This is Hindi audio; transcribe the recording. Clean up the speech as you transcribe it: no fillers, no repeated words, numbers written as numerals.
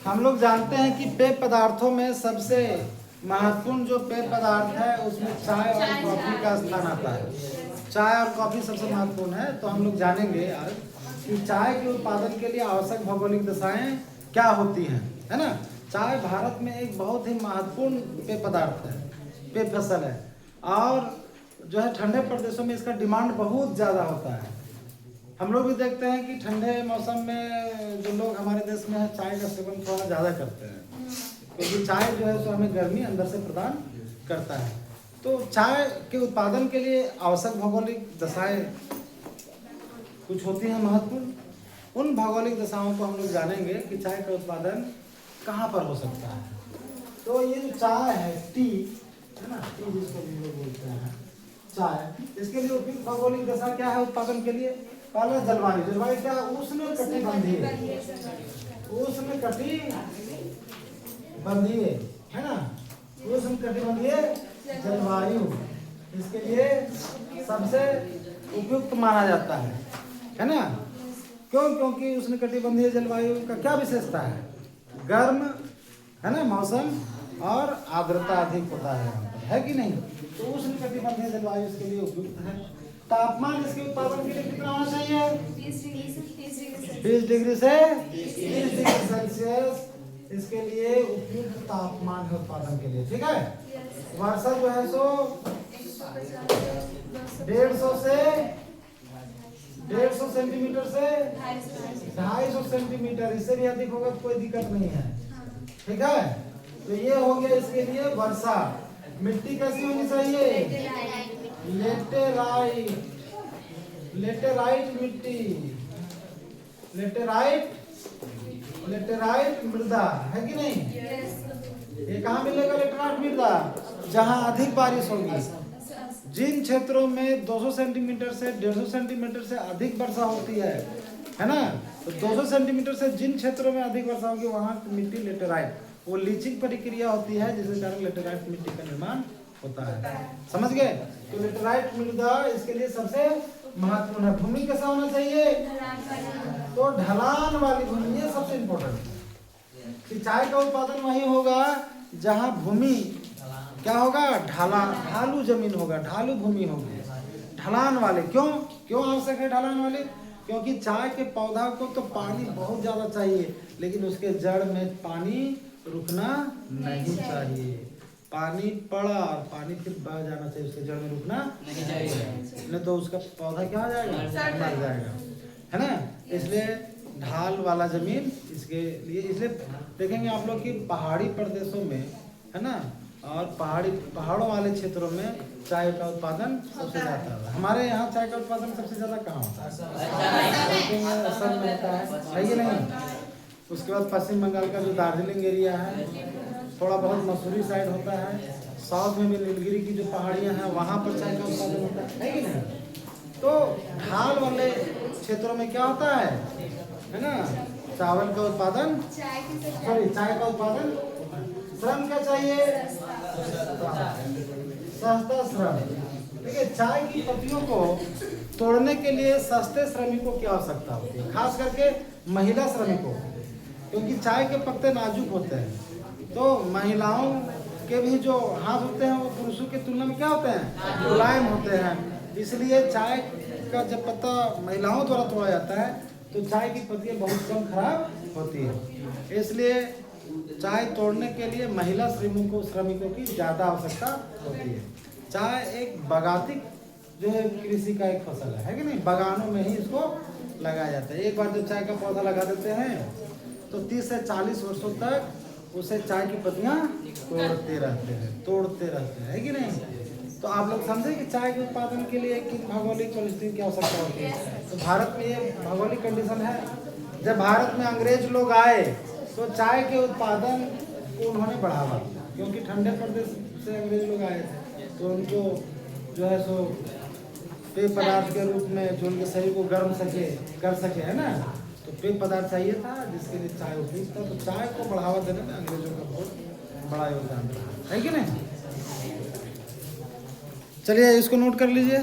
हम लोग जानते हैं कि पेय पदार्थों में सबसे महत्वपूर्ण जो पेय पदार्थ है उसमें चाय और कॉफ़ी का स्थान आता है। चाय और कॉफ़ी सबसे महत्वपूर्ण है। तो हम लोग जानेंगे आज कि चाय के उत्पादन के लिए आवश्यक भौगोलिक दशाएं क्या होती हैं, है ना। चाय भारत में एक बहुत ही महत्वपूर्ण पेय पदार्थ है, पेय फसल है, और जो है ठंडे प्रदेशों में इसका डिमांड बहुत ज़्यादा होता है। हम लोग भी देखते हैं कि ठंडे मौसम में जो लोग हमारे देश में है चाय का सेवन थोड़ा ज़्यादा करते हैं, क्योंकि चाय जो है सो हमें गर्मी अंदर से प्रदान करता है। तो चाय के उत्पादन के लिए आवश्यक भौगोलिक दशाएं कुछ होती हैं महत्वपूर्ण। उन भौगोलिक दशाओं को हम लोग जानेंगे कि चाय का उत्पादन कहाँ पर हो सकता है। तो ये जो चाय है, टी है ना, टी जिसको भी लोग बोलते हैं चाय, इसके लिए उपयुक्त भौगोलिक दशा क्या है उत्पादन के लिए। पहला जलवायु। जलवायु क्या, उष्ण कटिबंधीय, उष्ण कटिबंधीय है ना, उष्ण कटिबंधीय जलवायु इसके लिए सबसे उपयुक्त माना जाता है ना। क्यों? क्योंकि उष्ण कटिबंधीय जलवायु का क्या विशेषता है, गर्म है ना मौसम और आर्द्रता अधिक होता है यहाँ पर, है कि नहीं। तो उष्ण कटिबंधीय जलवायु इसके लिए उपयुक्त है। तापमान इसके उत्पादन के लिए कितना होना चाहिए, 20 डिग्री से 30 डिग्री सेल्सियस इसके लिए उपयुक्त तापमान है उत्पादन के लिए, ठीक है। वर्षा जो है सो 150 सेंटीमीटर से 250 सेंटीमीटर, इससे भी अधिक होगा तो कोई दिक्कत नहीं है, ठीक है। तो ये हो गया इसके लिए वर्षा। मिट्टी कैसी होनी चाहिए, लेटेराइट मिट्टी, लेटेराइट मृदा, है कि नहीं। ये कहाँ मिलेगा लेटेराइट मृदा, जहाँ अधिक बारिश होगी। जिन क्षेत्रों में 200 सेंटीमीटर से 150 सेंटीमीटर से अधिक वर्षा होती है ना, तो 200 सेंटीमीटर से जिन क्षेत्रों में अधिक वर्षा होगी वहाँ की मिट्टी लेटेराइट, वो लीचिंग प्रक्रिया होती है जिसके कारण लेटेराइट मिट्टी का निर्माण होता है, समझ गए। तो लेटेराइट मृदा इसके लिए सबसे महत्वपूर्ण है। भूमि कैसा होना चाहिए, तो ढलान वाली भूमि, ये सबसे इम्पोर्टेंट है। चाय का उत्पादन वही होगा जहाँ भूमि क्या होगा, ढालू जमीन होगा, ढालू भूमि होगी, ढलान वाले। क्यों आवश्यक है ढलान वाले, क्योंकि चाय के पौधा को तो पानी बहुत ज्यादा चाहिए, लेकिन उसके जड़ में पानी रुकना नहीं चाहिए। पानी पड़ा और पानी फिर बह जाना चाहिए, उसके जड़ में रुकना नहीं चाहिए, नहीं तो उसका पौधा क्या हो जाएगा, मर जाएगा, है ना। इसलिए ढाल वाला जमीन इसके लिए, इसलिए देखेंगे आप लोग कि पहाड़ी प्रदेशों में है ना, और पहाड़ों वाले क्षेत्रों में चाय का उत्पादन सबसे ज्यादा है। हमारे यहाँ चाय का उत्पादन सबसे ज्यादा कहाँ होता है, असम में होता है कि नहीं। उसके बाद पश्चिम बंगाल का जो दार्जिलिंग एरिया है, थोड़ा बहुत मसूरी साइड होता है, साउथ में भी नीलगिरी की जो पहाड़ियाँ हैं वहाँ पर चाय का उत्पादन होता है कि नहीं। तो ढाल वाले क्षेत्रों में क्या होता है ना, चावल का उत्पादन, चाय का उत्पादन। श्रम क्या चाहिए, सस्ता श्रम, ठीक है। चाय की पत्तियों को तोड़ने के लिए सस्ते श्रमिकों की आवश्यकता होती है, खास करके महिला श्रमिकों, क्योंकि चाय के पत्ते नाजुक होते हैं। तो महिलाओं के भी जो हाथ होते हैं वो पुरुषों की तुलना में क्या होते हैं, मुलायम होते हैं। इसलिए चाय का जब पत्ता महिलाओं द्वारा तोड़ा जाता है तो चाय की पत्तियां बहुत कम खराब होती है। इसलिए चाय तोड़ने के लिए महिला श्रमिकों की ज़्यादा आवश्यकता होती है। चाय एक बागाती जो है कृषि का एक फसल है कि नहीं, बागानों में ही इसको लगाया जाता है। एक बार जब चाय का पौधा लगा देते हैं तो 30 से 40 वर्षों तक उसे चाय की पत्तियां तोड़ते रहते हैं, है कि नहीं। तो आप लोग समझे कि चाय के उत्पादन के लिए किस भौगोलिक परिस्थिति की आवश्यकता होती है। तो भारत में ये भौगोलिक कंडीशन है। जब भारत में अंग्रेज लोग आए तो चाय के उत्पादन को उन्होंने बढ़ावा दिया, क्योंकि ठंडे प्रदेश से अंग्रेज लोग आए थे, तो उनको जो है सो पेय पदार्थ के रूप में जो उनके शरीर को गर्म कर सके है ना, तो पेय पदार्थ चाहिए था जिसके लिए चाय उपयुक्त था। तो चाय को बढ़ावा देने में अंग्रेजों का बहुत बड़ा योगदान रहा, है कि नहीं। चलिए इसको नोट कर लीजिए।